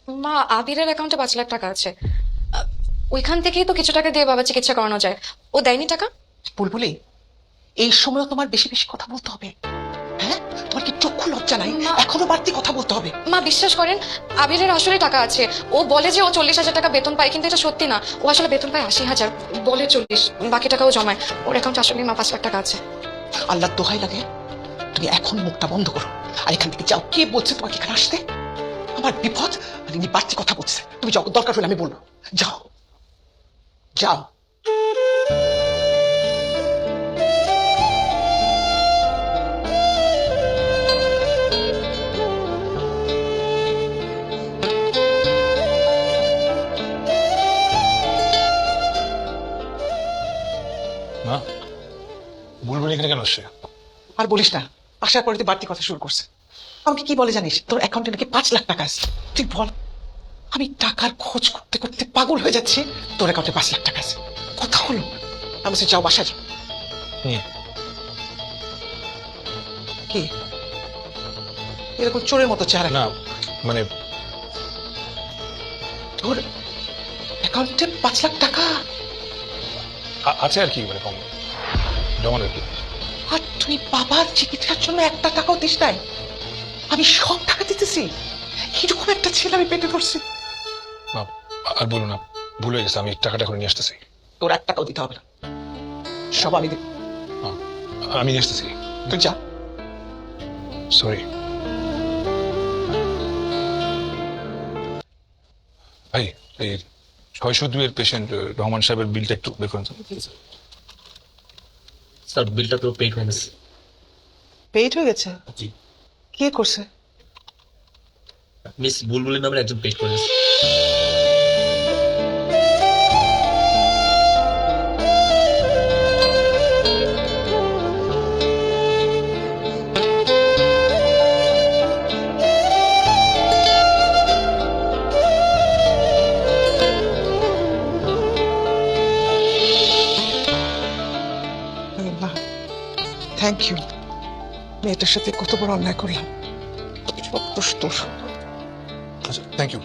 মা, আবিরের অ্যাকাউন্টে 5 লাখ টাকা আছে। আহ, ওইখান থেকেই তো কিছু টাকা দিয়ে বাবা চিকিৎসা করানো যায়। ও দেয়নি টাকা? বুলবুলি, এই সময় তোমার বেশি বেশি কথা বলতে হবে। হ্যাঁ, তোমার কি চক্ষু লজ্জা নাই? মা- এখনো বাড়তি কথা বলতে হবে। মা, বিশ্বাস করেন, আবিরের আসলে টাকা আছে। ও বলে যে ও 40,000 টাকা বেতন পায়, কিন্তু এটা সত্যি না। ও আসলে বেতন পায় 80,000, বলে 40, বাকি টাকাও জমায়। ওর অ্যাকাউন্টে আসলে মা 5 লাখ টাকা আছে। আল্লাহ দোহাই লাগে, তুমি এখন মুখটা বন্ধ করো আর এখান থেকে যাও। কে বলছে তোমাকে এখানে আসতে? আমার বিপদ আর ইনি বাড়তি কথা বলছে। তুমি যাও, দরকার হলে আমি বলবো। যাও যাও। মা, বুলবুল এখানে কেন আসছে? আর বলিস না, আসার পরে তুই বাড়তি কথা শুরু করছে। আমাকে কি বলে জানিস? তোর অ্যাকাউন্টে নাকি 5 লাখ টাকা আছে। তুই বল, আমি টাকার খোঁজ করতে করতে পাগল হয়ে যাচ্ছি। তোর অ্যাকাউন্টে 5 লাখ টাকা আছে, কথা হলো? আমি বলছি, যাও বাসায় যাও। নিয়ে কি এরকম চোরের মতো চেহারা? না, মানে তোর অ্যাকাউন্টে 5 লাখ টাকা? আছে আর কি, মানে কম জমানো আর কি। আর তুই বাবার চিকিৎসার জন্য একটা টাকাও দিস নাই? আমি সব টাকা দিতেছি। এরকম একটা ছেলে আমি পেটে ধরছি। মা, আর বলো না, ভুল হয়ে গেছে, আমি টাকাটা করে নিয়ে আসতেছি। তোর 1 টাকাও দিতে হবে না, সব আমি দেব। মা, আমি নিয়ে আসতেছি। তুই যা। সরি ভাই, এই 602-এর পেশেন্ট রহমান সাহেবের বিলটা একটু বের করেন তো। স্যার বিলটা তো পেড হয়ে গেছে। পেইড হয়ে গেছে? জি, কে করছে? মিস বুলবুলি নামের একজন পেড করে গেছে। Thank you. মেয়েটার সাথে কত বড় অন্যায় করলাম। সব দোষ তোর। আচ্ছা, থ্যাংক ইউ।